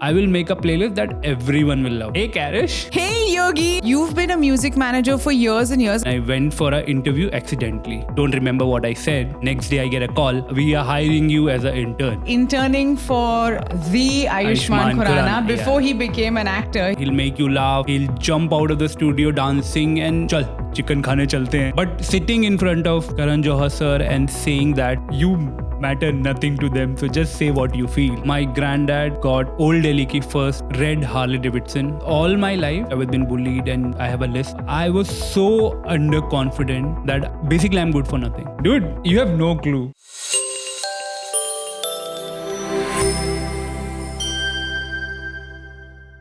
I will make a playlist that everyone will love. Hey Karish. Hey Yogi, you've been a music manager for years and years. I went for an interview accidentally. Don't remember what I said. Next day I get a call. We are hiring you as an intern. Interning for the Ayushmann Khurana before he became an actor. He'll make you laugh. He'll jump out of the studio dancing and chal, chicken khane chalte hain. But sitting in front of Karan Johar sir and saying that you matter nothing to them, so just say what you feel. My granddad got Old Delhi ki first red Harley Davidson. All my life I have been bullied and I have a list. I was so underconfident that basically I'm good for nothing. Dude, you have no clue.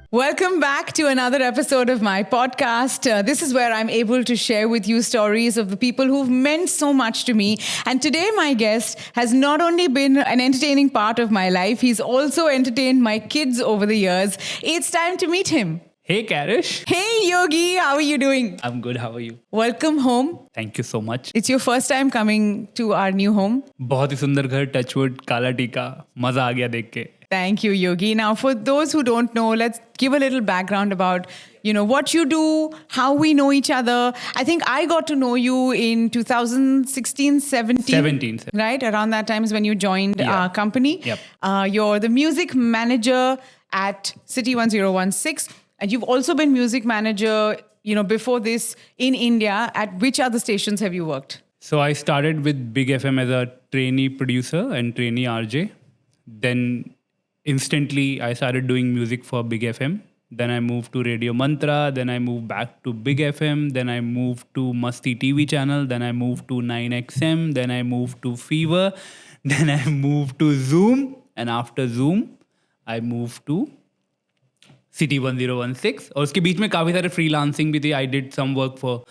Welcome back to another episode of my podcast. This is where I'm able to share with you stories of the people who've meant so much to me. And today my guest has not only been an entertaining part of my life, he's also entertained my kids over the years. It's time to meet him. Hey Karish. Hey Yogi, how are you doing? I'm good. How are you? Welcome home. Thank you so much. It's your first time coming to our new home. बहुत ही सुंदर घर, touchwood, काला टीका, मजा आ गया देख के. Thank you, Yogi. Now, for those who don't know, let's give a little background about, what you do, how we know each other. I think I got to know you in 2016, 17. 17. Right? Around that time is when you joined our company. Yep. You're the music manager at City 1016. And you've also been music manager, before this in India. At which other stations have you worked? So I started with Big FM as a trainee producer and trainee RJ. Then instantly I started doing music for Big FM. Then I moved to Radio Mantra. Then I moved back to Big FM. Then I moved to Masti TV channel. Then I moved to 9XM. Then I moved to Fever. Then I moved to Zoom. And after Zoom, I moved to City 1016. और उसके बीच में काफ़ी सारे freelancing भी थे. I did some work for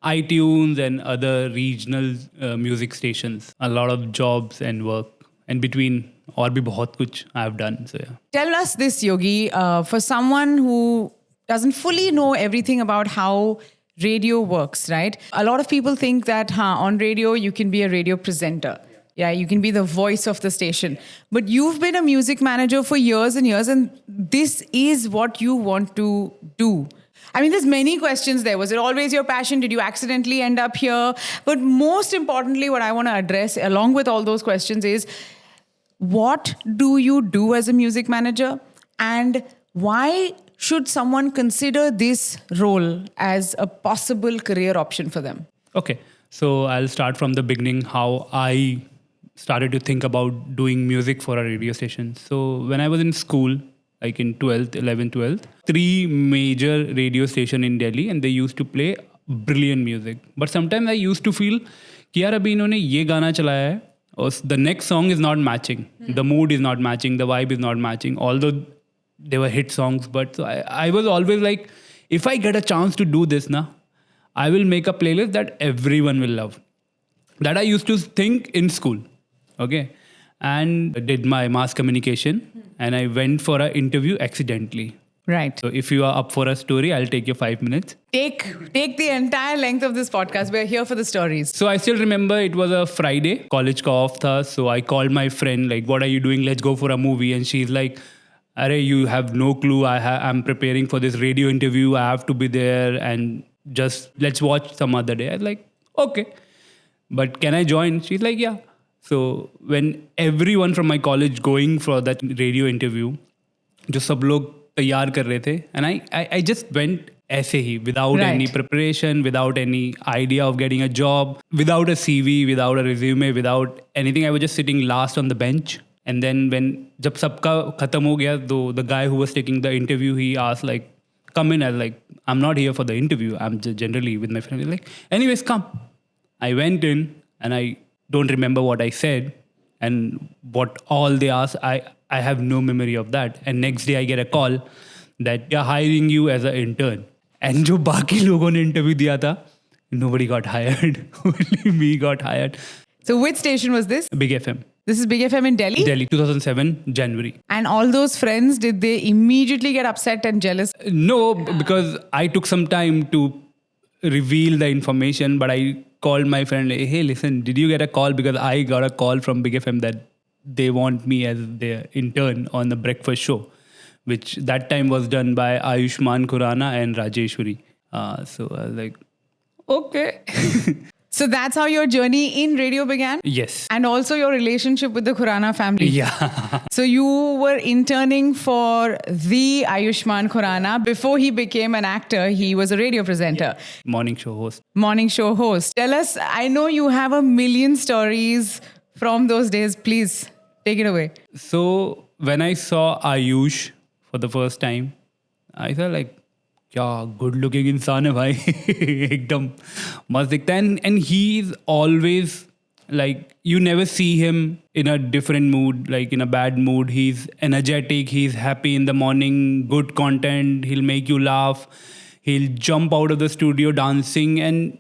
iTunes and other regional music stations. A lot of jobs and work. And between और भी बहुत कुछ I have done. So yeah. Tell us this, Yogi, for someone who doesn't fully know everything about how radio works, right? A lot of people think that on radio, you can be a radio presenter. Yeah, you can be the voice of the station. But you've been a music manager for years and years, and this is what you want to do. I mean, there's many questions there. Was it always your passion? Did you accidentally end up here? But most importantly, what I want to address along with all those questions is, what do you do as a music manager? And why should someone consider this role as a possible career option for them? Okay, so I'll start from the beginning, how I started to think about doing music for a radio station. So when I was in school, like in 11th, 3 major radio stations in Delhi, and they used to play brilliant music. But sometimes I used to feel कि यार अभी इन्होंने ये गाना चलाया है, or the next song is not matching. The mood is not matching. The vibe is not matching. Although they were hit songs. But so I was always like, if I get a chance to do this, I will make a playlist that everyone will love. That I used to think in school. Okay. And I did my mass communication. And I went for an interview accidentally. Right. So if you are up for a story, I'll take your 5 minutes. Take the entire length of this podcast. We're here for the stories. So I still remember it was a Friday. College ka off tha. So I called my friend, like, what are you doing? Let's go for a movie. And she's like, Arey, you have no clue. I'm preparing for this radio interview. I have to be there. And just let's watch some other day. I was like, okay. But can I join? She's like, yeah. So when everyone from my college going for that radio interview, जो सब लोग तैयार कर रहे थे, and I just went ऐसे ही, without any preparation, without any idea of getting a job, without a CV, without a resume, without anything. I was just sitting last on the bench. And then when जब सबका खत्म हो गया, the guy who was taking the interview, he asked like, come in. I was like, I'm not here for the interview. I'm just generally with my friend. He's like, anyways, come. I went in and I don't remember what I said and what all they asked. I have no memory of that. And next day I get a call that they're hiring you as an intern. And जो बाकी लोगों ने interview दिया था, nobody got hired. Only me got hired. So which station was this? Big FM. This is Big FM in Delhi? Delhi, 2007, January. And all those friends, did they immediately get upset and jealous? No, because I took some time to reveal the information, but I called my friend, hey, listen, did you get a call? Because I got a call from Big FM that they want me as their intern on the breakfast show. which that time was done by Ayushmann Khurana and Rajeshwari. So I was like, okay. So that's how your journey in radio began? Yes. And also your relationship with the Khurana family. Yeah. So you were interning for the Ayushmann Khurana. Before he became an actor, he was a radio presenter. Morning show host. Morning show host. Tell us, I know you have a million stories from those days. Please take it away. So when I saw Ayush for the first time, I felt like, क्या good looking इंसान है भाई एकदम मस्त दिखता है and he is always like you never see him in a different mood, like in a bad mood. He's energetic, he's happy in the morning, good content, he'll make you laugh, he'll jump out of the studio dancing and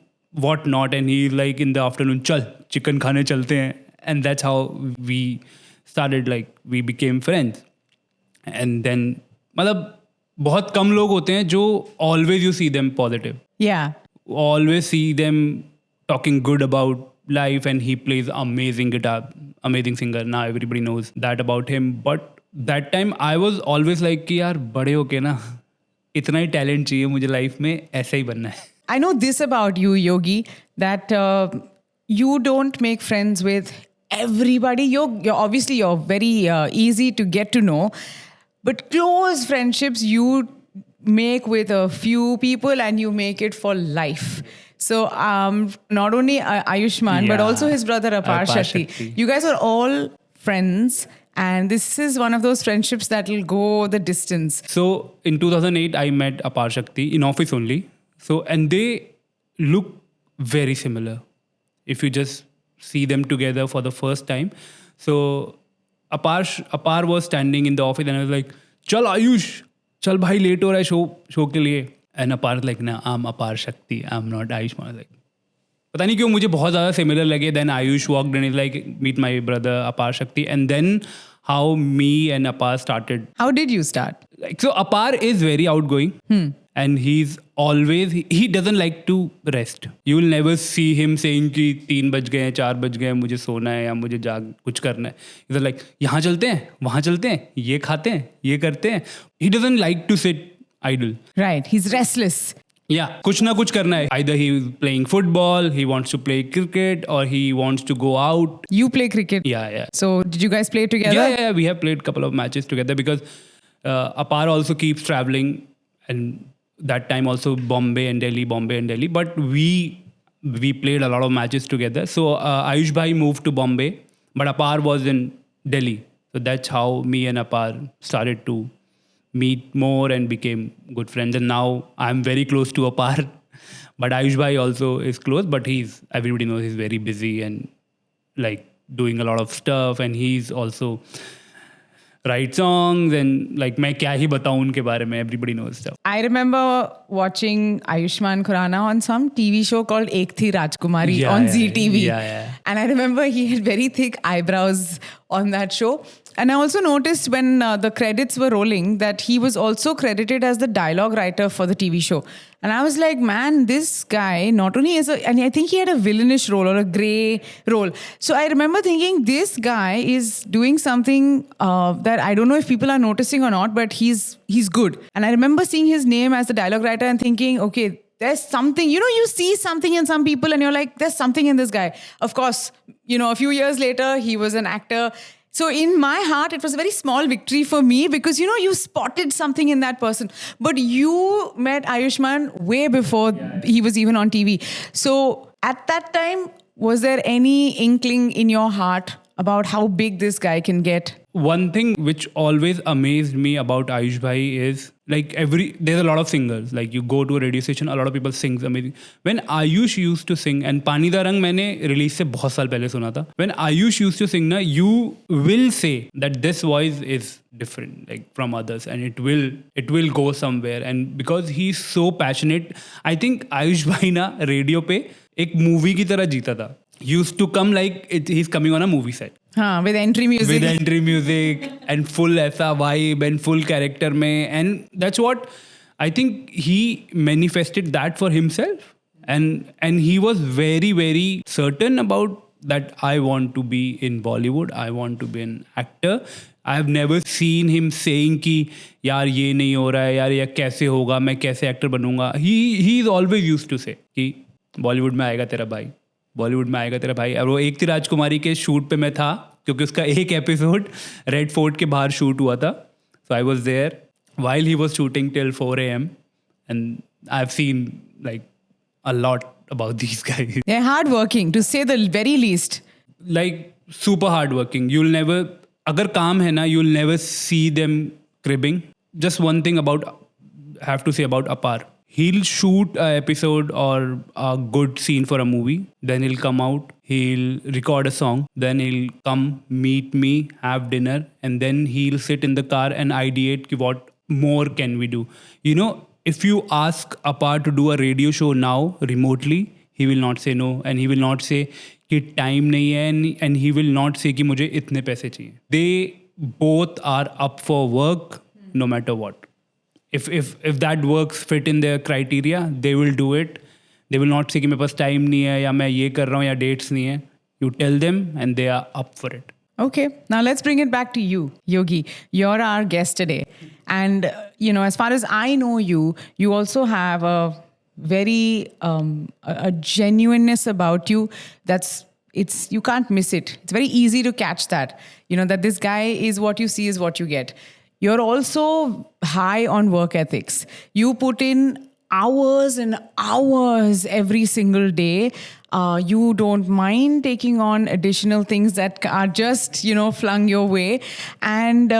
what not, and he's like in the afternoon, chal chicken khane chalte hain. And that's how we started, like we became friends. And then मतलब बहुत कम लोग होते हैं जो always you see them positive. Yeah. Always see them talking good about life, and he plays amazing guitar, amazing singer. Now everybody knows that about him. But that time I was always like कि यार बड़े होके ना इतना ही talent चाहिए मुझे life में, ऐसा ही बनना है. I know this about you, Yogi, that you don't make friends with everybody. You're obviously very easy to get to know. But close friendships you make with a few people and you make it for life. So not only Ayushmann, but also his brother Apar Shakti. You guys are all friends and this is one of those friendships that will go the distance. So in 2008, I met Apar Shakti in office only. So, and they look very similar if you just see them together for the first time. So Apar was standing in the office and I was like, chal Ayush, chal bhai, late ho raha hai show ke liye. And Apar was like, nah, I'm Apar Shakti, I'm not Ayushmann. I was like, पता नहीं क्यों मुझे बहुत ज़्यादा similar लगे. Then Ayush walked in and like, meet my brother Apar Shakti. And then how me and Apar started. How did you start? Like, so Apar is very outgoing. And he's always, he doesn't like to rest. You will never see him saying कि 3 बज गए हैं, 4 बज गए हैं, मुझे सोना है या मुझे जाग कुछ करना है. He's like, यहाँ चलते हैं, वहाँ चलते हैं, ये खाते हैं, ये करते हैं. He doesn't like to sit idle. Right, he's restless. Yeah, कुछ ना कुछ करना है. Either he is playing football, he wants to play cricket, or he wants to go out. You play cricket? Yeah. So did you guys play together? Yeah. We have played a couple of matches together because Apar also keeps traveling, and that time also Bombay and Delhi. But we played a lot of matches together. So Ayush bhai moved to Bombay, but Apar was in Delhi. So that's how me and Apar started to meet more and became good friends. And now I'm very close to Apar. But Ayush bhai also is close, but everybody knows he's very busy and like doing a lot of stuff. And he's also write songs and like मैं क्या ही बताऊं उनके बारे में, everybody knows stuff. I remember watching Ayushmann Khurana on some TV show called Ek Thi Rajkumari on ZTV. Yeah. And I remember he had very thick eyebrows on that show. And I also noticed when the credits were rolling that he was also credited as the dialogue writer for the TV show. And I was like, man, this guy not only and I think he had a villainish role or a grey role. So I remember thinking this guy is doing something that I don't know if people are noticing or not, but he's good. And I remember seeing his name as the dialogue writer and thinking, okay, there's something, you see something in some people and you're like, there's something in this guy. Of course, a few years later, he was an actor. So in my heart, it was a very small victory for me because, you spotted something in that person. But you met Ayushmann way before he was even on TV. So at that time, was there any inkling in your heart about how big this guy can get? One thing which always amazed me about Ayush bhai is like there's a lot of singers. Like you go to a radio station, a lot of people sing amazing. When Ayush used to sing, and Pani Da Rang मैंने release से बहुत साल पहले सुना था. When Ayush used to sing, you will say that this voice is different, like from others, and it will go somewhere. And because he's so passionate, I think Ayush bhai ना radio पे एक movie की तरह जीता था. Used to come like he's coming on a movie set. With entry music. With entry music and full ऐसा vibe and full character में. And that's what I think he manifested that for himself. And he was very, very certain about that I want to be in Bollywood. I want to be an actor. I have never seen him saying कि यार ये नहीं हो रहा है यार ये कैसे होगा मैं कैसे एक्टर बनूंगा. He is always used to say कि बॉलीवुड में आएगा तेरा भाई, बॉलीवुड में आएगा तेरा भाई. और वो एक थी राजकुमारी के शूट पे मैं था क्योंकि उसका एक एपिसोड रेड फोर्ट के बाहर शूट हुआ था. So I was there while he was shooting till 4 a.m. and I've seen like a lot about these guys. They're hardworking, to say the very least. Like super hardworking. You'll never, अगर काम है ना, you'll never see them cribbing. Just one thing about, have to say about Apar. He'll shoot an episode or a good scene for a movie. Then he'll come out. He'll record a song. Then he'll come meet me, have dinner, and then he'll sit in the car and ideate ki what more can we do. You know, if you ask Apar to do a radio show now remotely, he will not say no, and he will not say कि time नहीं है, and he will not say कि मुझे इतने पैसे चाहिए. They both are up for work no matter what. If that works fit in their criteria, they will do it. They will not say कि मेरे पास time नहीं है या मैं ये कर रहा हूँ या dates नहीं है. You tell them and they are up for it. Okay, now let's bring it back to you, Yogi. You're our guest today. And, you know, as far as I know you, you also have a very, a genuineness about you you can't miss it. It's very easy to catch that, you know, that this guy is what you see is what you get. You're also high on work ethics. You put in hours and hours every single day. You don't mind taking on additional things that are just, you know, flung your way. And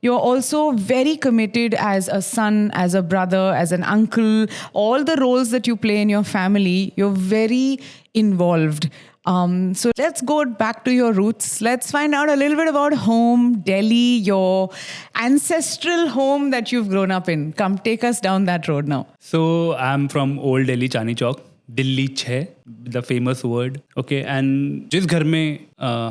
you're also very committed as a son, as a brother, as an uncle. All the roles that you play in your family, you're very involved. So let's go back to your roots. Let's find out a little bit about home, Delhi, your ancestral home that you've grown up in. Come, take us down that road now. So I'm from Old Delhi, Chandni Chowk. Delhi 6, the famous word. Okay, and जिस घर में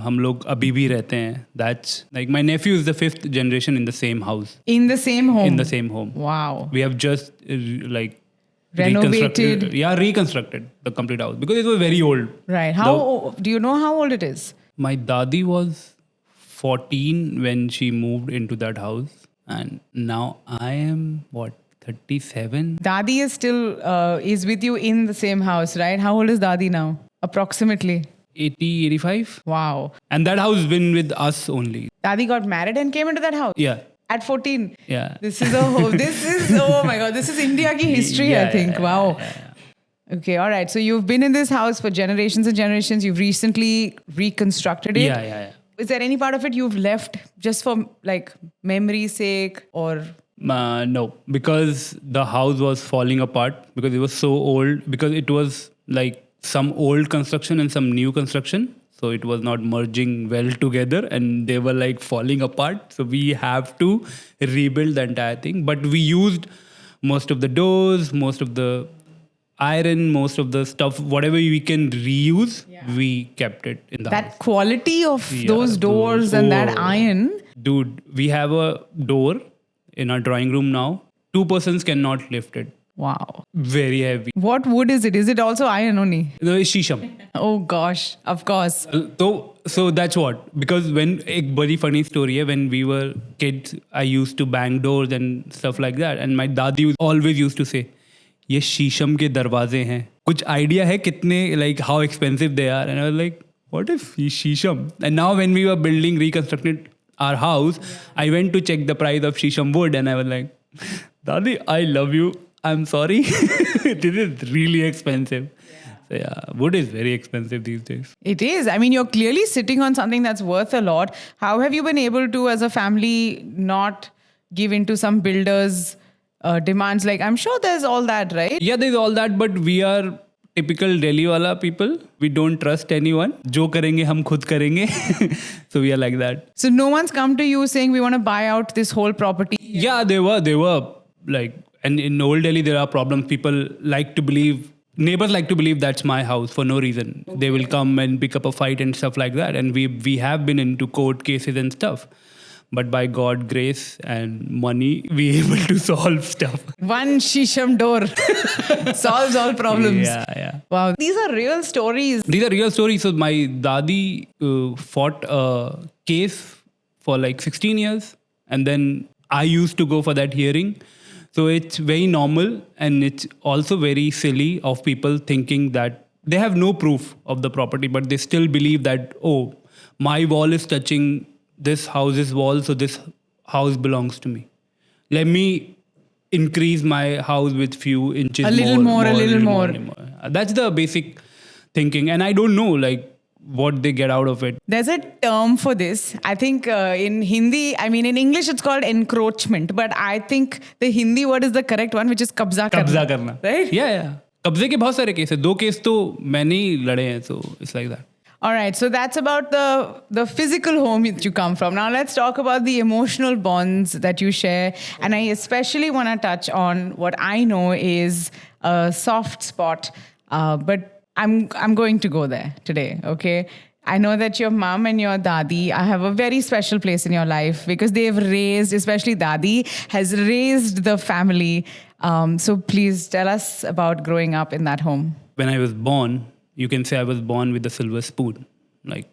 हम लोग अभी भी रहते हैं, that's like my nephew is the 5th generation in the same house. In the same home? In the same home. Wow. We have just like renovated. Reconstructed the complete house because it was very old. Right. Do you know how old it is? My dadi was 14 when she moved into that house, and now I am 37. Dadi is still is with you in the same house, right? How old is Dadi now? Approximately 80, 85. Wow. And that house been with us only. Dadi got married and came into that house? Yeah. At 14? Yeah. This is oh my God, this is India ki history, Yeah, I think. yeah, Wow. Yeah. Okay, all right. So you've been in this house for generations and generations. You've recently reconstructed it. Yeah. Is there any part of it you've left just for like memory's sake or... No, because the house was falling apart because it was so old, because it was like some old construction and some new construction. So it was not merging well together and they were like falling apart. So we have to rebuild the entire thing. But we used most of the doors, most of the iron, most of the stuff, whatever we can reuse, we kept it in the house. That quality of those doors and that iron. Dude, we have a door in our drawing room now. 2 persons cannot lift it. Wow. Very heavy. What wood is it? Is it also iron only? No, it's shisham. Oh gosh, of course. So that's what. Because when, एक very funny story है, when we were kids, I used to bang doors and stuff like that. And my dadi always used to say, ये शीशम के दरवाजे हैं. कुछ idea है कितने, like how expensive they are? And I was like, what is shisham? And now when we were reconstructing our house, I went to check the price of shisham wood and I was like, Dadi, I love you. I'm sorry. This is really expensive. So yeah, wood is very expensive these days. It is. I mean, you're clearly sitting on something that's worth a lot. How have you been able to, as a family, not give into some builders' demands? Like, I'm sure there's all that, right? Yeah, there's all that, but we are typical Delhi wala people. We don't trust anyone. Jo karenge, hum khud karenge. So we are like that. So no one's come to you saying, we want to buy out this whole property? Yeah, they were like, and in Old Delhi, there are problems. People like to believe, neighbors like to believe that's my house for no reason. Okay. They will come and pick up a fight and stuff like that. And we have been into court cases and stuff. but by God grace and money, we able to solve stuff. One shisham door solves all problems. Yeah. Wow. These are real stories. These are real stories. So my dadi fought a case for like 16 years, and then I used to go for that hearing. So it's very normal, and it's also very silly of people thinking that they have no proof of the property, but they still believe that, oh, my wall is touching this house's wall, so this house belongs to me. Let me increase my house with few inches A little more. That's the basic thinking, and I don't know like what they get out of it. There's a term for this. I think in Hindi, I mean in English it's called encroachment, but I think the Hindi word is the correct one, which is kabza karna. Right? Yeah. कब्जे के बहुत सारे case है. 2 case तो मैंने ही लड़े हैं, so it's like that. All right, so that's about the physical home that you come from. Now let's talk about the emotional bonds that you share. And I especially want to touch on what I know is a soft spot, but I'm going to go there today, okay? I know that your mom and your dadi have a very special place in your life because they've raised, especially dadi, has raised the family. So please tell us about growing up in that home. When I was born, you can say I was born with a silver spoon, like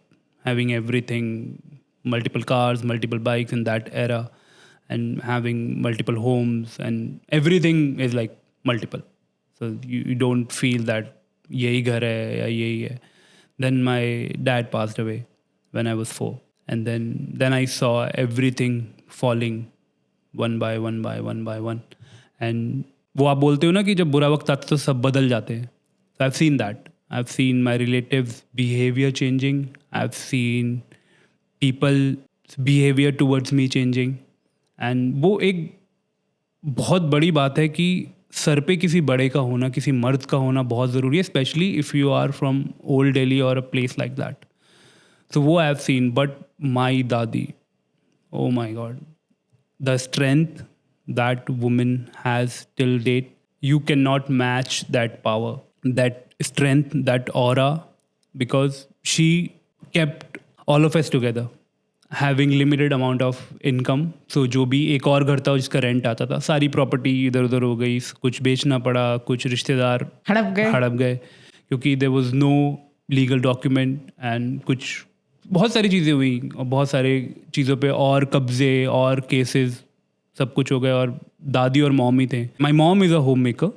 having everything, multiple cars, multiple bikes in that era, and having multiple homes, and everything is like multiple. So you don't feel that yehi ghar hai ya yehi hai. Then my dad passed away when I was 4. And then I saw everything falling one by one. And वो आप बोलते हो ना कि जब बुरा वक्त आता है तो सब बदल जाते हैं. So I've seen that. I've seen my relatives' behavior changing. I've seen people's behavior towards me changing. And वो एक बहुत बड़ी बात है कि सर पे किसी बड़े का होना, किसी मर्द का होना बहुत ज़रूरी है, specially if you are from old Delhi और a place like that. So वो I have seen. But my dadi, oh my God, the strength that woman has till date, you cannot match that power, that strength, that aura, because she kept all of us together, having limited amount of income. So जो भी एक और घर था जिसका rent आता था, सारी प्रॉपर्टी इधर उधर हो गई, कुछ बेचना पड़ा, कुछ रिश्तेदार हड़प गए क्योंकि there was no legal document, and कुछ बहुत सारी चीज़ें हुई और बहुत सारे चीज़ों पे और कब्जे और केसेस सब कुछ हो गए. और दादी और मॉम ही थे. My mom is a homemaker,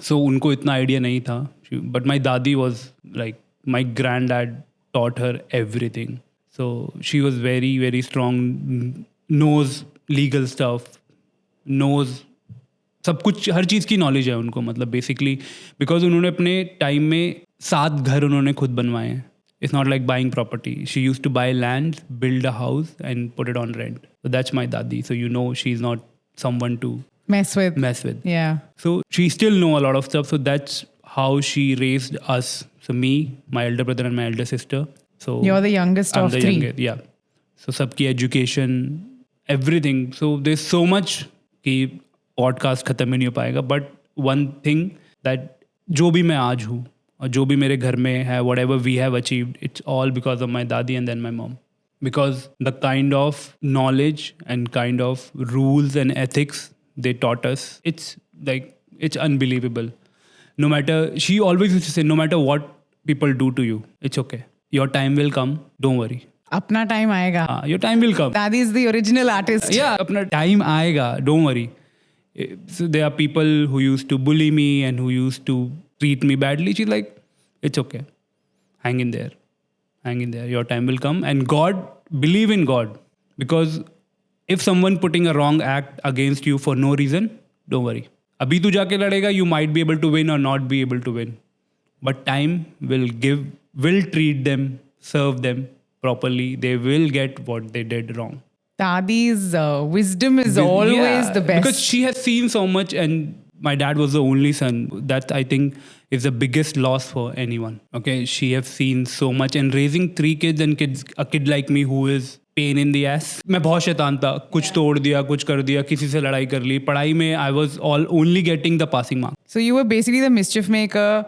so उनको इतना आइडिया नहीं था, but my dadi was like my granddad taught her everything. So she was very very strong, knows legal stuff, knows सब कुछ, हर चीज़ की नॉलेज है उनको. मतलब बेसिकली बिकॉज उन्होंने अपने टाइम में 7 घर उन्होंने खुद बनवाए हैं. It's not like buying property. She used to buy land, build a house, and put it on rent. So that's my dadi. So you know she's not someone to Mess with. Yeah. So she still know a lot of stuff. So that's how she raised us. So me, my elder brother, and my elder sister. So You're the youngest I'm of the 3. youngest, yeah. So सबकी education, everything. So there's so much कि podcast खत्म ही नहीं हो पाएगा. But one thing that जो भी मैं आज हूँ और जो भी मेरे घर में है, whatever we have achieved, it's all because of my dadi and then my mom. Because the kind of knowledge and kind of rules and ethics they taught us, it's unbelievable. No matter, she always used to say, no matter what people do to you, it's okay. Your time will come, don't worry. अपना time आएगा. Your time will come. Dadi is the original artist. Yeah, अपना time आएगा, don't worry. So there are people who used to bully me and who used to treat me badly. She's like, it's okay. Hang in there. Your time will come. And God, believe in God. Because if someone putting a wrong act against you for no reason, don't worry. Abhi tu jaake ladega, you might be able to win or not be able to win. But time will treat them, serve them properly. They will get what they did wrong. Dadi's wisdom is always the best. Because she has seen so much, and my dad was the only son. That I think is the biggest loss for anyone. Okay, she has seen so much, and raising 3 kids and a kid like me who is pain in the ass. मैं बहुत शैतान था, कुछ तोड़ दिया, कुछ कर दिया, किसी से लड़ाई कर ली. पढ़ाई में I was only getting the passing mark. So you were basically the mischief maker.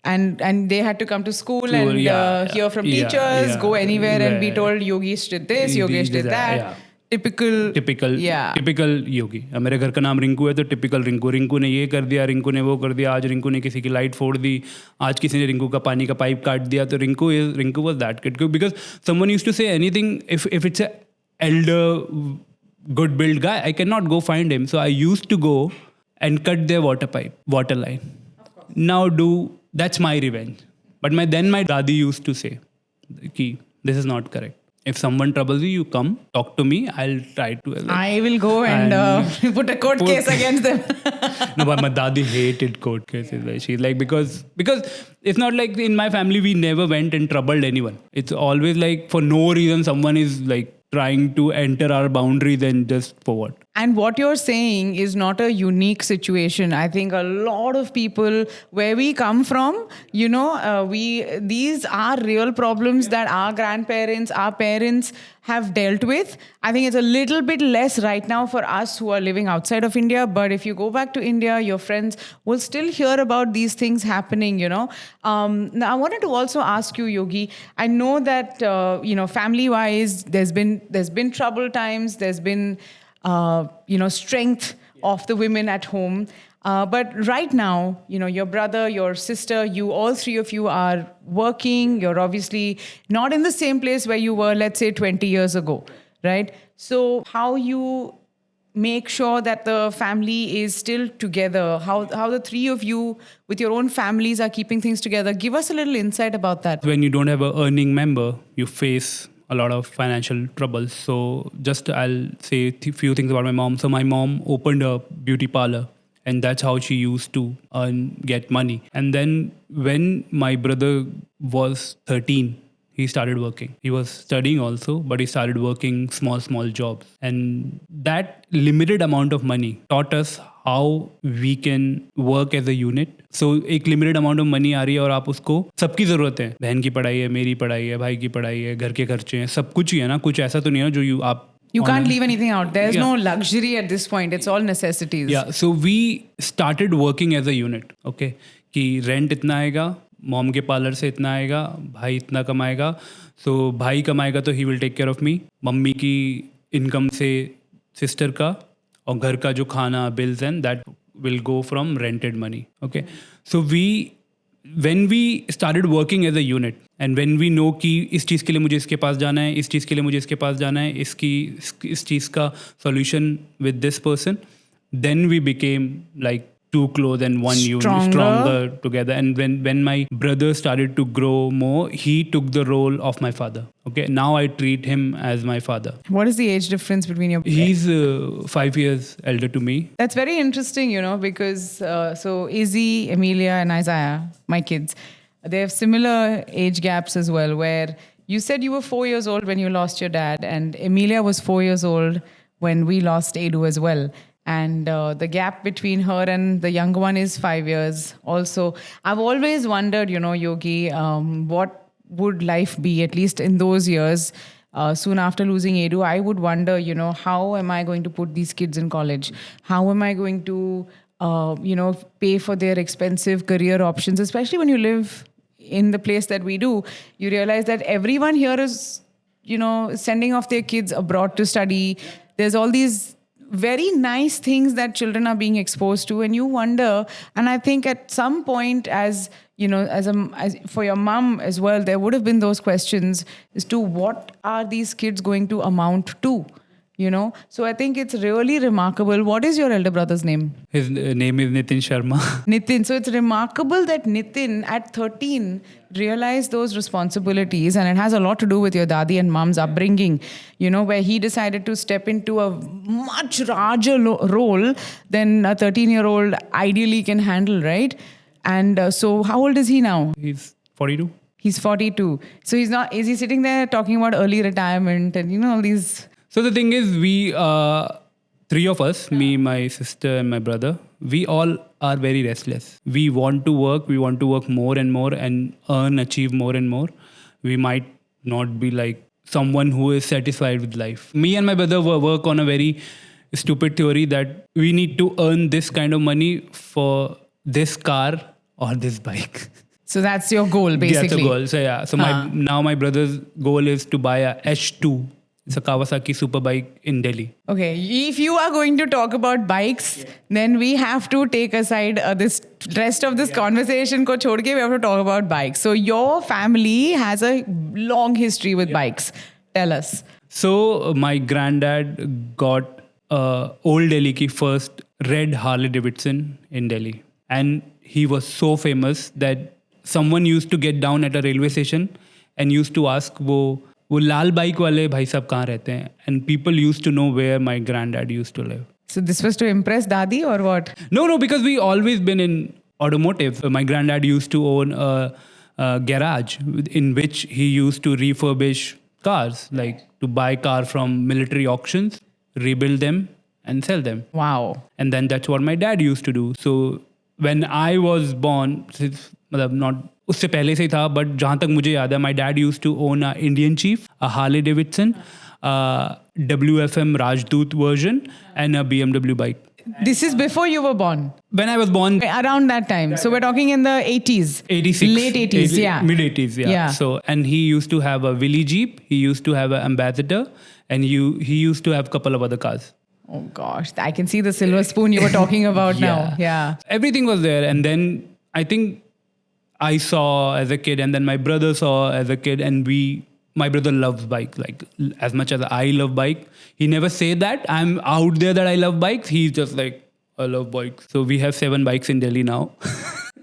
And they had to come to school and hear from teachers, go anywhere and be told Yogesh did this, Yogesh did that. Typical. Typical Yogi. अब मेरे घर का नाम रिंकू है तो typical Rinku. Rinku ने ये कर दिया, रिंकू ने वो कर दिया, आज रिंकू ने किसी की लाइट फोड़ दी, आज किसी ने रिंकू का पानी का पाइप काट दिया. तो Rinku was that kid. Because someone used to say anything if it's a elder good built guy, I cannot go find him. So I used to go and cut their water line. Now that's my revenge. But then my dadi used to say ki this is not correct. If someone troubles you, you come, talk to me. I'll try to. I will go and put a court case against them. No, but my dadi hated court cases. Like, she's like, because it's not like in my family we never went and troubled anyone. It's always like for no reason someone is like trying to enter our boundaries and just for what. And what you're saying is not a unique situation. I think a lot of people where we come from, these are real problems that our grandparents, our parents have dealt with. I think it's a little bit less right now for us who are living outside of India. But if you go back to India, your friends will still hear about these things happening, Now, I wanted to also ask you, Yogi, I know that, family-wise, there's been troubled times, there's been strength of the women at home. But right now, your brother, your sister, all three of you are working. You're obviously not in the same place where you were, let's say, 20 years ago, right? So how you make sure that the family is still together, how the three of you with your own families are keeping things together. Give us a little insight about that. When you don't have an earning member, you face a lot of financial troubles. So just I'll say a few things about my mom. So my mom opened a beauty parlor and that's how she used to get money. And then when my brother was 13, he started working. He was studying also, but he started working small jobs. And that limited amount of money taught us how we can work as a unit. So एक limited amount of money आ रही है और आप उसको सबकी ज़रूरत है. बहन की पढ़ाई है, मेरी पढ़ाई है, भाई की पढ़ाई है, घर के खर्चे हैं, सब कुछ ही है ना. कुछ ऐसा तो नहीं है जो आप You can't leave anything out. There's no luxury at this point. It's all necessities. Yeah. So we started working as a unit. Okay. कि rent इतना आएगा, मॉम के पार्लर से इतना आएगा, भाई इतना कमाएगा. So भाई कमाएगा तो he will take care of me. Mummy की इनकम से सिस्टर का और घर का जो खाना bills and that will go from rented money. Okay. So when we started working as a unit and when we know कि इस चीज़ के लिए मुझे इसके पास जाना है, इस चीज़ के लिए मुझे इसके पास जाना है, इस चीज़ का solution with this person, then we became like two close and one unit, stronger together. And when my brother started to grow more, he took the role of my father. Okay, now I treat him as my father. What is the age difference between your? He's 5 years elder to me. That's very interesting, because so Izzy, Emilia, and Isaiah, my kids, they have similar age gaps as well. Where you said you were 4 years old when you lost your dad, and Emilia was 4 years old when we lost Edu as well. And the gap between her and the younger one is 5 years. Also, I've always wondered, Yogi, what would life be, at least in those years, soon after losing Edu? I would wonder, how am I going to put these kids in college? How am I going to, pay for their expensive career options? Especially when you live in the place that we do, you realize that everyone here is, sending off their kids abroad to study. There's all these very nice things that children are being exposed to, and you wonder. And I think at some point, as for your mom as well, there would have been those questions as to what are these kids going to amount to, So I think it's really remarkable. What is your elder brother's name? His name is Nitin Sharma. Nitin. So it's remarkable that Nitin at 13 realized those responsibilities, and it has a lot to do with your dadi and mom's upbringing, where he decided to step into a much larger role than a 13-year-old ideally can handle, right? And so how old is he now? He's 42. He's 42. So is he sitting there talking about early retirement and, all these... So the thing is, we, three of us, me, my sister and my brother, we all are very restless. We want to work more and more and achieve more and more. We might not be like someone who is satisfied with life. Me and my brother work on a very stupid theory that we need to earn this kind of money for this car or this bike. So that's your goal, basically. That's the goal. So yeah. So now my brother's goal is to buy a H2 It's a Kawasaki superbike in Delhi. Okay, if you are going to talk about bikes, then we have to take aside this rest of this conversation. Ko chhod ke we have to talk about bikes. So your family has a long history with bikes. Tell us. So my granddad got old Delhi ki first red Harley Davidson in Delhi, and he was so famous that someone used to get down at a railway station and used to ask वो लाल bike वाले भाई साहब कहाँ रहते हैं, and people used to know where my granddad used to live. So this was to impress Dadi or what? No, because we always been in automotive. My granddad used to own a garage in which he used to refurbish cars, like to buy car from military auctions, rebuild them and sell them. Wow. And then that's what my dad used to do. So when I was born, not उससे पहले से ही था, but जहाँ तक मुझे याद है, my dad used to own a Indian Chief, a Harley Davidson, a WFM Rajdoot version, and a BMW bike. This is before you were born? When I was born, around that time. So we're talking in the 80s. 86. Late 80s, yeah. Mid 80s, yeah. So, and he used to have a Willy Jeep, he used to have an Ambassador, and he used to have a couple of other cars. Oh gosh, I can see the silver spoon you were talking about now. Yeah. Everything was there. And then I think I saw as a kid, and then my brother saw as a kid, and my brother loves bike, like as much as I love bike. He never say that I'm out there that I love bikes. He's just like, I love bikes. So we have 7 bikes in Delhi now.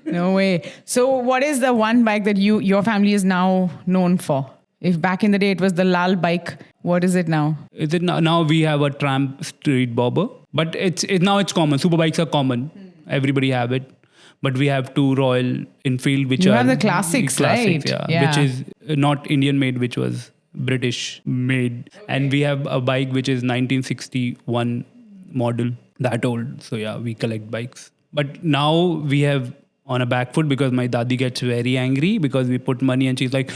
No way. So what is the one bike that your family is now known for? If back in the day it was the Lal bike, what is it now? Is it now we have a tramp street bobber, but now it's common. Super bikes are common. Everybody have it. But we have 2 Royal Enfield, which you are have the classics, right? Yeah, which is not Indian made, which was British made. And we have a bike which is 1961 model, that old. So yeah, we collect bikes. But now we have on a back foot because my dadi gets very angry because we put money and she's like,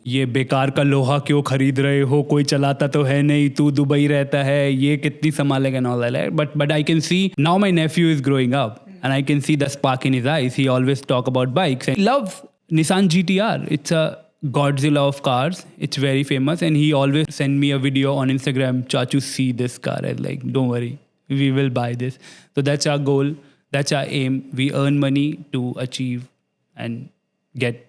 ये बेकार का लोहा क्यों खरीद रहे हो, कोई चलाता तो है नहीं, तू दुबई रहता है, ये कितनी संभालेगा, and all that. But I can see now my nephew is growing up. And I can see the spark in his eyes. He always talk about bikes. And he loves Nissan GTR. It's a Godzilla of cars. It's very famous. And he always send me a video on Instagram. Chachu, see this car. I'm like, don't worry. We will buy this. So that's our goal. That's our aim. We earn money to achieve and get.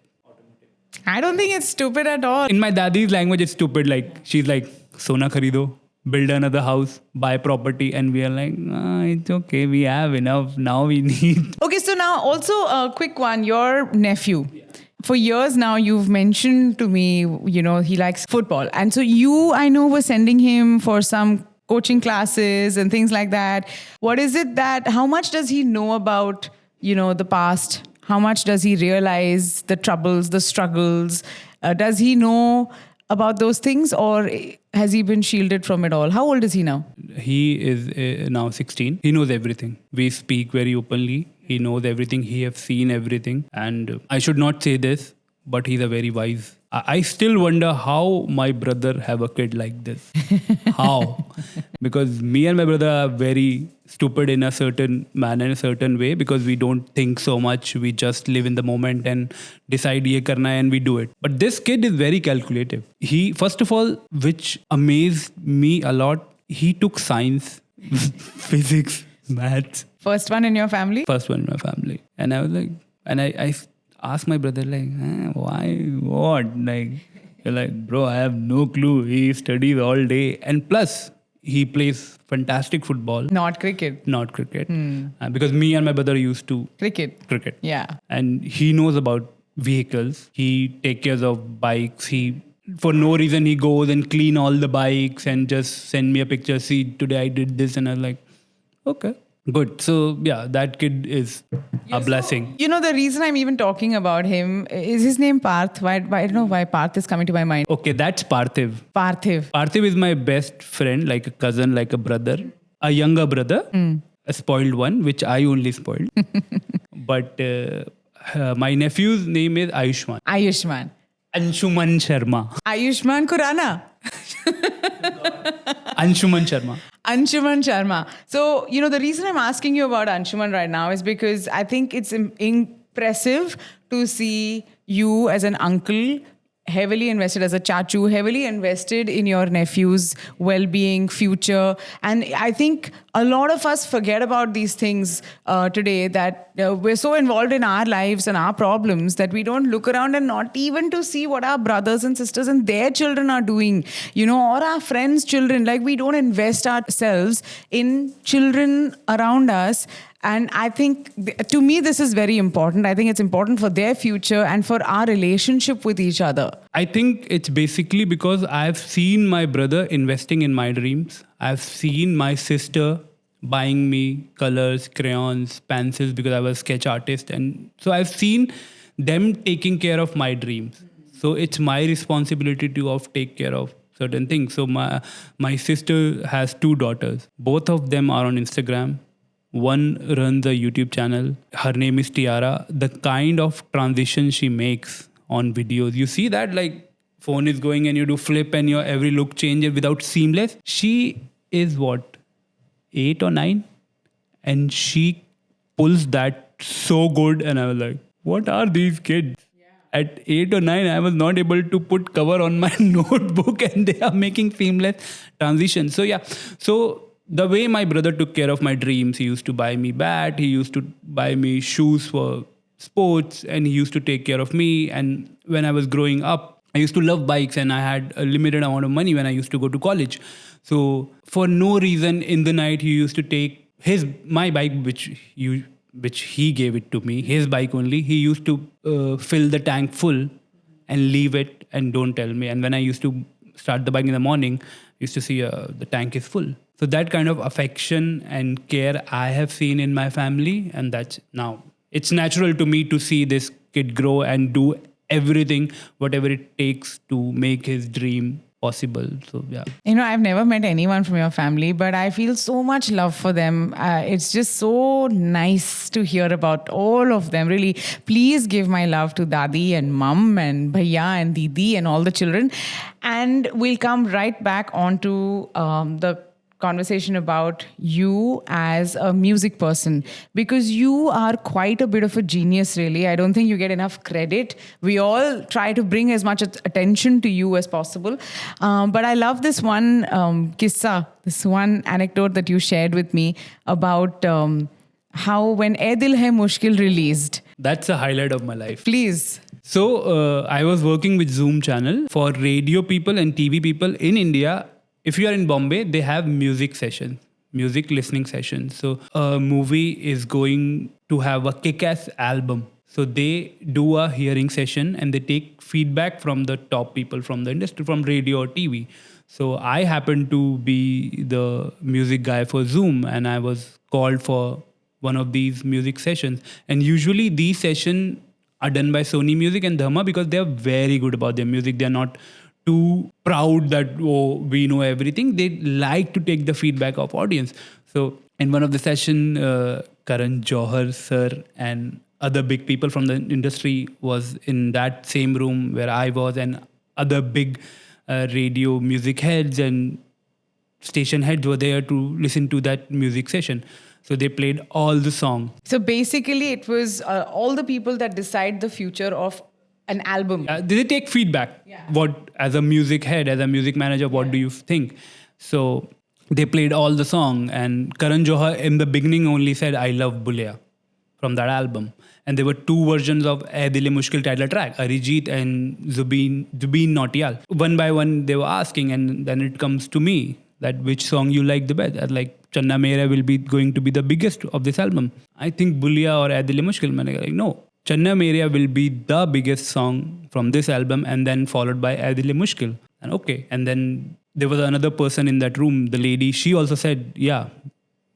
I don't think it's stupid at all. In my dadi's language, it's stupid. Like, she's like, Sona kharido. Build another house, buy property, and we are like, it's okay, we have enough, now we need. Okay, so now also a quick one, your nephew. For years now, you've mentioned to me, he likes football. And so you, I know, were sending him for some coaching classes and things like that. What is it how much does he know about, the past? How much does he realize the troubles, the struggles? Does he know about those things, or has he been shielded from it all? How old is he now? He is now 16. He knows everything. We speak very openly. He knows everything. He has seen everything. And I should not say this, but he's a very wise. I still wonder how my brother have a kid like this. How? Because me and my brother are very stupid in a certain manner, in a certain way, because we don't think so much. We just live in the moment and decide ye karna hai and we do it. But this kid is very calculative. He, first of all, which amazed me a lot, he took science, physics, maths. First one in your family? First one in my family. And I was like, and I asked my brother, like, why, what? Like, you're like, bro, I have no clue. He studies all day. And plus, he plays fantastic football. Not cricket. Because me and my brother used to cricket. Yeah. And he knows about vehicles. He takes care of bikes. For no reason, he goes and clean all the bikes and just send me a picture. See, today I did this. And I was like, okay. Good. So, yeah, that kid is a blessing. The reason I'm even talking about him is his name Parth. Why, I don't know why Parth is coming to my mind. Okay, that's Parthiv. Parthiv is my best friend, like a cousin, like a brother, a younger brother, a spoiled one, which I only spoiled. But my nephew's name is Ayushmann. Ayushmann Sharma. Ayushmann Khurana. Anshuman Sharma. So, the reason I'm asking you about Anshuman right now is because I think it's impressive to see you as an uncle heavily invested as a chachu, heavily invested in your nephew's well-being, future. And I think a lot of us forget about these things today, that we're so involved in our lives and our problems that we don't look around and not even to see what our brothers and sisters and their children are doing, or our friends' children. Like, we don't invest ourselves in children around us. And I think, to me, this is very important. I think it's important for their future and for our relationship with each other. I think it's basically because I've seen my brother investing in my dreams. I've seen my sister buying me colors, crayons, pencils because I was a sketch artist. And so I've seen them taking care of my dreams. So it's my responsibility to take care of certain things. So my sister has 2 daughters. Both of them are on Instagram. One runs a YouTube channel. Her name is Tiara. The kind of transition she makes on videos, you see that, like, phone is going and you do flip and your every look changes without seamless. She is what, 8 or 9? And she pulls that so good. And I was like, what are these kids? At 8 or 9, I was not able to put cover on my notebook and they are making seamless transitions. So yeah, so the way my brother took care of my dreams, he used to buy me bat, he used to buy me shoes for sports, and he used to take care of me. And when I was growing up, I used to love bikes and I had a limited amount of money when I used to go to college. So for no reason in the night, he used to take my bike, which he gave it to me, his bike only. He used to fill the tank full and leave it and don't tell me. And when I used to start the bike in the morning, I used to see the tank is full. So that kind of affection and care I have seen in my family. And that's now, it's natural to me to see this kid grow and do everything, whatever it takes to make his dream possible. So yeah, I've never met anyone from your family, but I feel so much love for them. It's just so nice to hear about all of them. Really, please give my love to Dadi and Mum and Bhaiya and Didi and all the children. And we'll come right back onto the conversation about you as a music person, because you are quite a bit of a genius, really. I don't think you get enough credit. We all try to bring as much attention to you as possible. But I love this one kissa, this one anecdote that you shared with me about how when Dil Hai Mushkil released. That's a highlight of my life. Please. So I was working with Zoom channel for radio people and TV people in India. If you are in Bombay, they have music listening sessions. So a movie is going to have a kick-ass album. So they do a hearing session and they take feedback from the top people from the industry, from radio or TV. So I happened to be the music guy for Zoom, and I was called for one of these music sessions. And usually these sessions are done by Sony Music and Dharma because they are very good about their music. They are not too proud that, we know everything. They like to take the feedback of audience. So in one of the session, Karan Johar sir and other big people from the industry was in that same room where I was, and other big radio music heads and station heads were there to listen to that music session. So they played all the songs. So basically it was all the people that decide the future of an album. They take feedback. Yeah. What, as a music head, as a music manager, what do you think? So they played all the song, and Karan Johar in the beginning only said, I love Bullies from that album. And there were 2 versions of Dil Hai Mushkil title track, Arijit and Zubeen Nautiyal. One by one they were asking, and then it comes to me that which song you like the best. I like Channa Mera will be going to be the biggest of this album. I think Bullies or Dil Hai Mushkil. I'm like, no. Channa Mera will be the biggest song from this album, and then followed by Dil Hai Mushkil. And okay. And then there was another person in that room, the lady, she also said, yeah,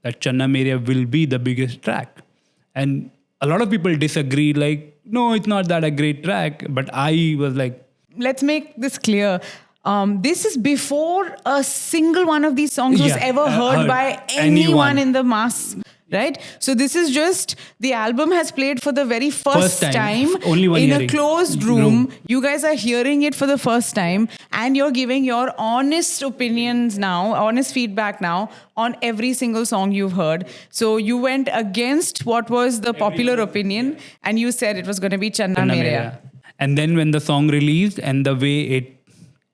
that Channa Mera will be the biggest track. And a lot of people disagree, like, no, it's not that a great track. But I was like, let's make this clear. This is before a single one of these songs was ever heard by anyone in the mass. Right? So this is just, the album has played for the very first time only one in hearing. A closed room. You guys are hearing it for the first time, and you're giving your honest opinions now, honest feedback now on every single song you've heard. So you went against what was the popular opinion, and you said it was going to be Channa Mera. And then when the song released and the way it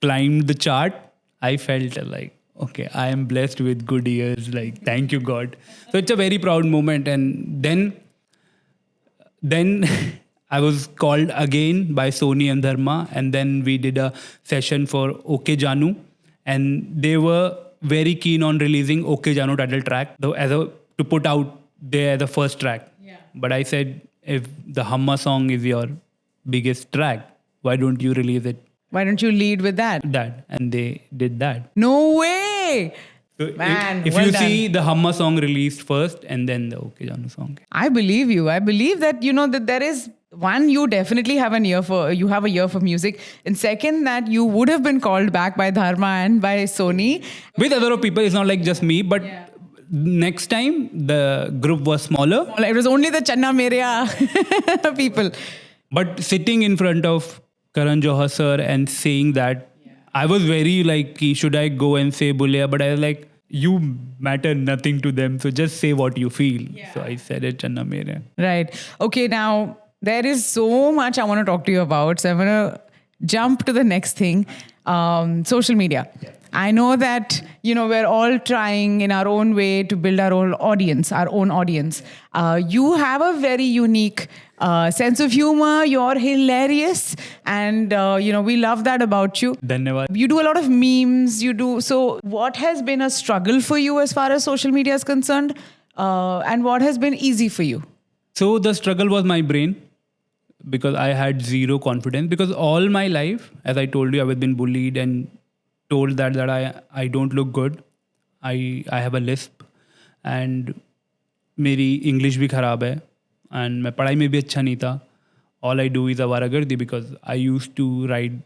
climbed the chart, I felt like, okay, I am blessed with good ears. Like, thank you, God. So it's a very proud moment. And then I was called again by Sony and Dharma, and then we did a session for Okay Janu, and they were very keen on releasing Okay Janu title track to put out there the first track. Yeah. But I said, if the Hamma song is your biggest track, why don't you release it? Why don't you lead with that? And they did that. No way! So Man, if well you done. see the Hamma song released first and then the Okay Janu song. I believe you. I believe that, that there is one, you definitely have an ear for, you have a ear for music. And second, that you would have been called back by Dharma and by Sony. With other people, it's not like just me, but next time the group was smaller. It was only the Channa Meria people. But sitting in front of Karan Johar sir and saying that, I was very like, should I go and say Bulliya? But I was like, you matter nothing to them. So just say what you feel. Yeah. So I said it, Channa Meria. Right. Okay, now there is so much I want to talk to you about. So I'm going to jump to the next thing. Social media. Yeah. I know that, we're all trying in our own way to build our own audience. You have a very unique sense of humor. You're hilarious. And, we love that about you. Dhanyavad. You do a lot of memes. So what has been a struggle for you as far as social media is concerned? And what has been easy for you? So the struggle was my brain, because I had zero confidence. Because all my life, as I told you, I was been bullied and told that I don't look good. I have a lisp and मेरी English भी खराब है and मैं पढ़ाई में भी अच्छा नहीं था. All I do is आवारागर्दी, because I used to ride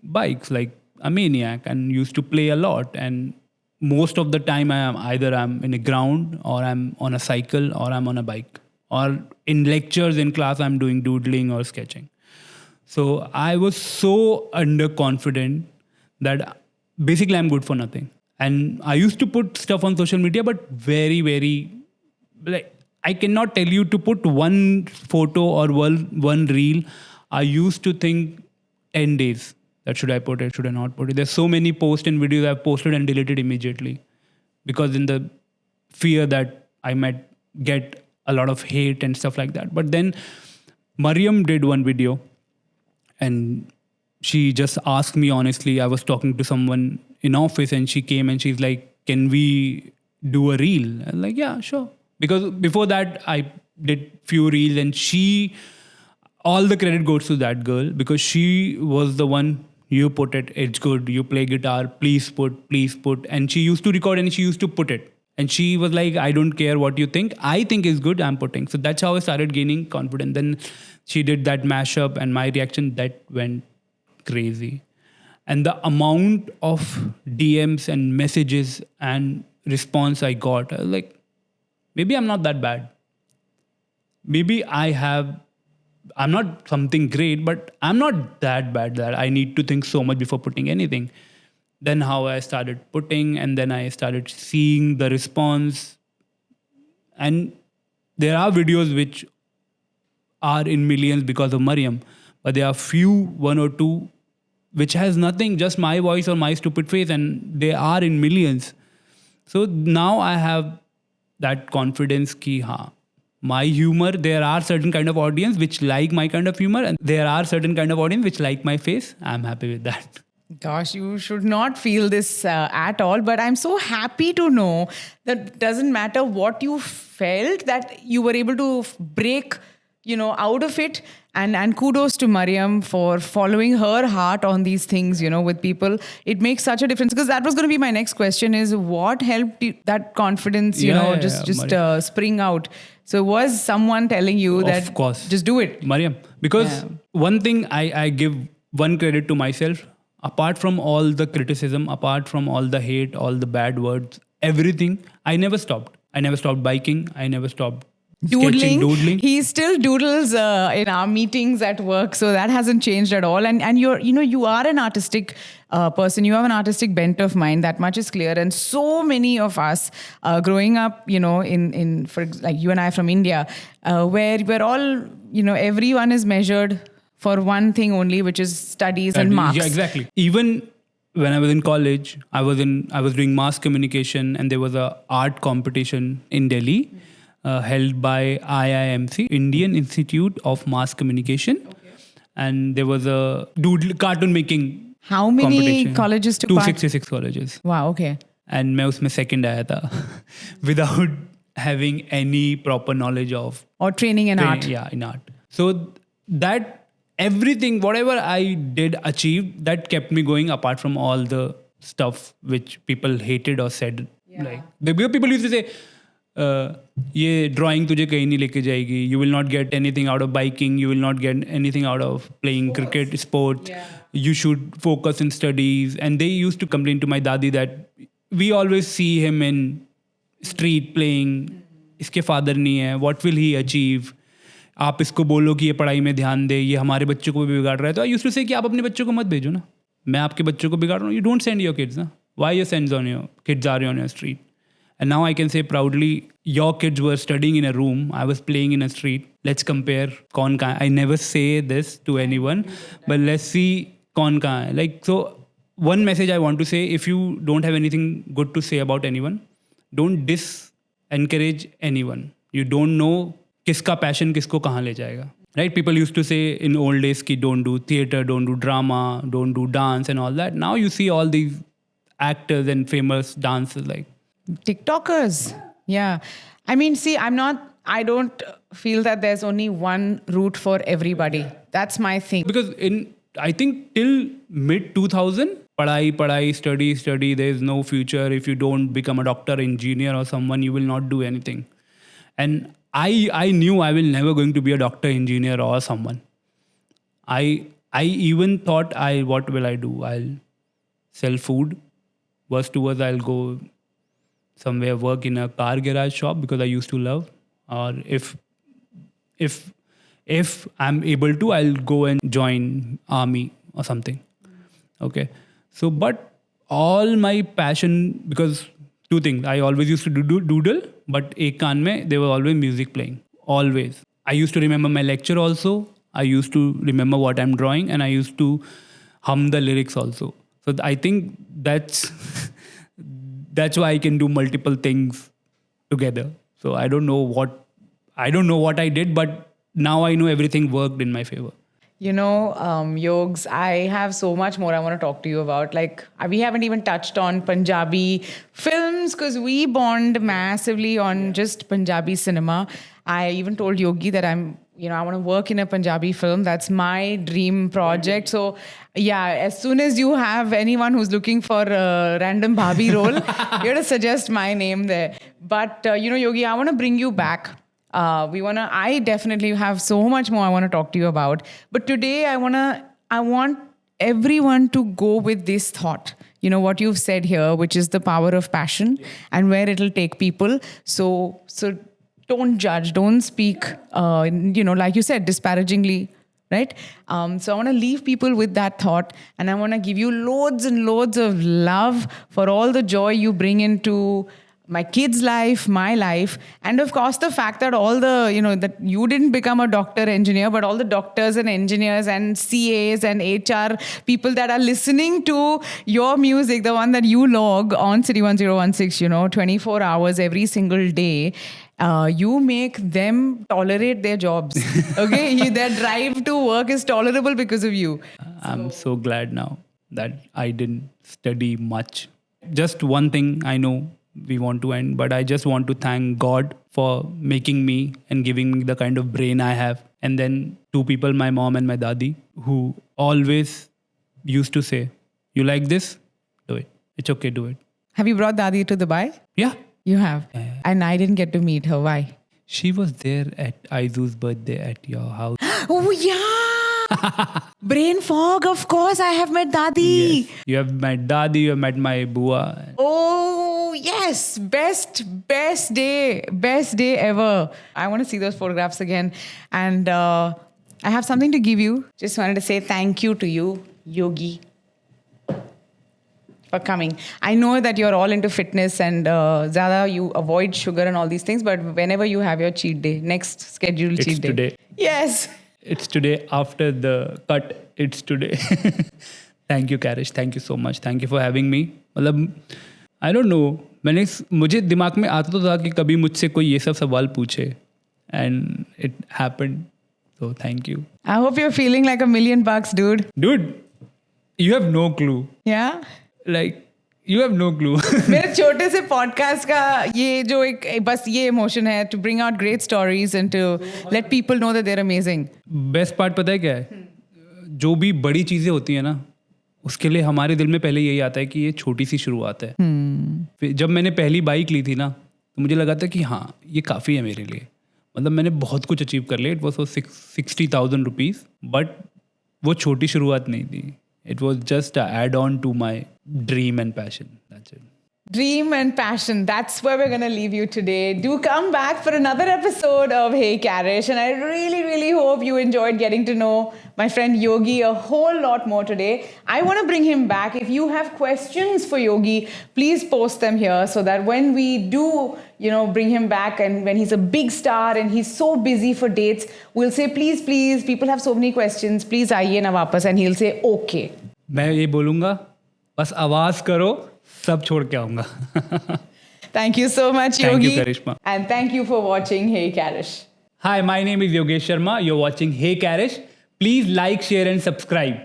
bikes like a maniac and used to play a lot, and most of the time I'm in a ground, or I'm on a cycle, or I'm on a bike, or in lectures in class I'm doing doodling or sketching. So I was so underconfident that basically I'm good for nothing. And I used to put stuff on social media, but very, very, like, I cannot tell you to put one photo or one reel. I used to think 10 days that should I put it, should I not put it. There's so many posts and videos I've posted and deleted immediately, because in the fear that I might get a lot of hate and stuff like that. But then Mariam did one video, and she just asked me honestly. I was talking to someone in office, and she came and she's like, can we do a reel? I'm like, yeah, sure. Because before that, I did few reels, and all the credit goes to that girl, because she was the one, you put it, it's good, you play guitar, please put. And she used to record and she used to put it. And she was like, I don't care what you think. I think is good, I'm putting. So that's how I started gaining confidence. Then she did that mashup, and my reaction, that went crazy. And the amount of DMs and messages and response I got, I was like, maybe I'm not that bad. Maybe I'm not something great, but I'm not that bad that I need to think so much before putting anything. Then how I started putting, and then I started seeing the response. And there are videos which are in millions because of Mariam, but there are one or two, which has nothing, just my voice or my stupid face, and they are in millions. So now I have that confidence ki, my humor, there are certain kind of audience which like my kind of humor, and there are certain kind of audience which like my face. I'm happy with that. Gosh, you should not feel this at all. But I'm so happy to know that doesn't matter what you felt, that you were able to break, out of it. And kudos to Mariam for following her heart on these things, with people. It makes such a difference, because that was going to be my next question, is what helped you, that confidence, just spring out? So was someone telling you that, of course, just do it? Mariam, because one thing I give one credit to myself, apart from all the criticism, apart from all the hate, all the bad words, everything, I never stopped. I never stopped biking. I never stopped doodling. He still doodles in our meetings at work, so that hasn't changed at all. And you are an artistic person. You have an artistic bent of mind. That much is clear. And so many of us growing up, for like you and I from India, where we're all, everyone is measured for one thing only, which is studies and marks. Yeah, exactly. Even when I was in college, I was doing mass communication, and there was a art competition in Delhi, held by IIMC, Indian Institute of Mass Communication, and there was a doodle cartoon making. How many competition. colleges took part? 266 colleges. Wow, okay. And मैं उसमें second आया था without having any proper knowledge of Or training in art. Yeah, in art. So that everything, whatever I did achieve, that kept me going apart from all the stuff which people hated or said. Like people used to say, ये drawing तुझे कहीं नहीं लेके जाएगी. You will not get anything out of biking. You will not get anything out of playing cricket, sports. Yeah. You should focus in studies. And they used to complain to my dadi that we always see him in street playing. इसके father नहीं है. What will he achieve? आप इसको बोलो कि ये पढ़ाई में ध्यान दे, ये हमारे बच्चों को भी बिगाड़ रहा है. तो I used to say कि आप अपने बच्चों को मत भेजो ना. मैं आपके बच्चों को बिगाड़ रहा हूँ. You don't send your kids. ना. Why your kids are on your street? And now I can say proudly, your kids were studying in a room. I was playing in a street. Let's compare. Kaun kahan hai? I never say this to anyone, but let's see kaun kahan hai. Like, so one message I want to say, if you don't have anything good to say about anyone, don't encourage anyone. You don't know kiska passion kisko kahan le jayega. Right? People used to say in old days ki don't do theater, don't do drama, don't do dance and all that. Now you see all these actors and famous dancers like TikTokers. Yeah. I mean, see, I don't feel that there's only one route for everybody. That's my thing. Because I think till mid 2000, padai, study, there is no future. If you don't become a doctor, engineer or someone, you will not do anything. And I knew I will never going to be a doctor, engineer or someone. I even thought what will I do? I'll sell food. Worst to worst, I'll go somewhere work in a car garage shop because I used to love. Or if I'm able to, I'll go and join army or something. Okay. So, but all my passion, because two things, I always used to doodle, but ek kaan mein, there was always music playing. Always. I used to remember my lecture also. I used to remember what I'm drawing, and I used to hum the lyrics also. So I think that's why I can do multiple things together. So I don't know what I did, but now I know everything worked in my favor. You know, Yogs, I have so much more I want to talk to you about. Like, we haven't even touched on Punjabi films because we bond massively on just Punjabi cinema. I even told Yogi that I want to work in a Punjabi film. That's my dream project. So, yeah, as soon as you have anyone who's looking for a random Bhabhi role, you have to suggest my name there. But, Yogi, I want to bring you back. I definitely have so much more I want to talk to you about. But today I want everyone to go with this thought. You know, what you've said here, which is the power of passion and where it'll take people. So don't judge, don't speak, like you said, disparagingly, right? So I want to leave people with that thought, and I want to give you loads and loads of love for all the joy you bring into my kids' life, my life, and of course the fact that all the, that you didn't become a doctor, engineer, but all the doctors and engineers and CAs and HR people that are listening to your music, the one that you log on City 1016, 24 hours every single day, you make them tolerate their jobs. Okay? Their drive to work is tolerable because of you. I'm so glad now that I didn't study much. Just one thing I know, we want to end, but I just want to thank God for making me and giving me the kind of brain I have. And then two people, my mom and my dadi, who always used to say, you like this? Do it. It's okay, do it. Have you brought dadi to Dubai? Yeah. You have? Yeah. And I didn't get to meet her. Why? She was there at Aizu's birthday at your house. Oh, yeah. Brain fog, of course. I have met Dadi. Yes. You have met Dadi, you have met my Bua. Oh, yes. Best day ever. I want to see those photographs again. And I have something to give you. Just wanted to say thank you to you, Yogi, for coming. I know that you're all into fitness and Zada, you avoid sugar and all these things, but whenever you have your cheat day, next scheduled cheat day. Today. Yes. It's today. After the cut, it's today. Thank you, Karish. Thank you so much. Thank you for having me. मतलब I don't know. मुझे दिमाग में आता तो था कि कभी मुझसे कोई ये सब सवाल पूछे. And it happened. So thank you. I hope you're feeling like $1,000,000, dude. Dude, you have no clue. Yeah? Like, you have no clue. मेरे छोटे से पॉडकास्ट का ये जो एक बस ये इमोशन है to bring out great stories and to let people know that they're amazing. Best part पता है क्या है? जो भी बड़ी चीज़ें होती हैं ना, उसके लिए हमारे दिल में पहले यही आता है कि ये छोटी सी शुरुआत है. फिर जब मैंने पहली बाइक ली थी ना, तो मुझे लगा था कि हाँ, ये काफ़ी है मेरे लिए. मतलब मैंने बहुत कुछ अचीव कर लिया. It was for 60,000 rupees, but वो छोटी शुरुआत नहीं थी. It was just a add-on to my dream and passion. That's it. Dream and passion. That's where we're going to leave you today. Do come back for another episode of Hey Karish. And I really, really hope you enjoyed getting to know my friend Yogi a whole lot more today. I want to bring him back. If you have questions for Yogi, please post them here so that when we do, bring him back and when he's a big star and he's so busy for dates, we'll say, please, people have so many questions. Please आइए ना वापस. And he'll say, okay. मैं ये बोलूँगा, बस आवाज़ करो, सब छोड़ के आऊँगा. Thank you so much, Yogi. Thank you, Karishma. And thank you for watching Hey Karish. Hi, my name is Yogesh Sharma. You're watching Hey Karish. Please like, share and subscribe.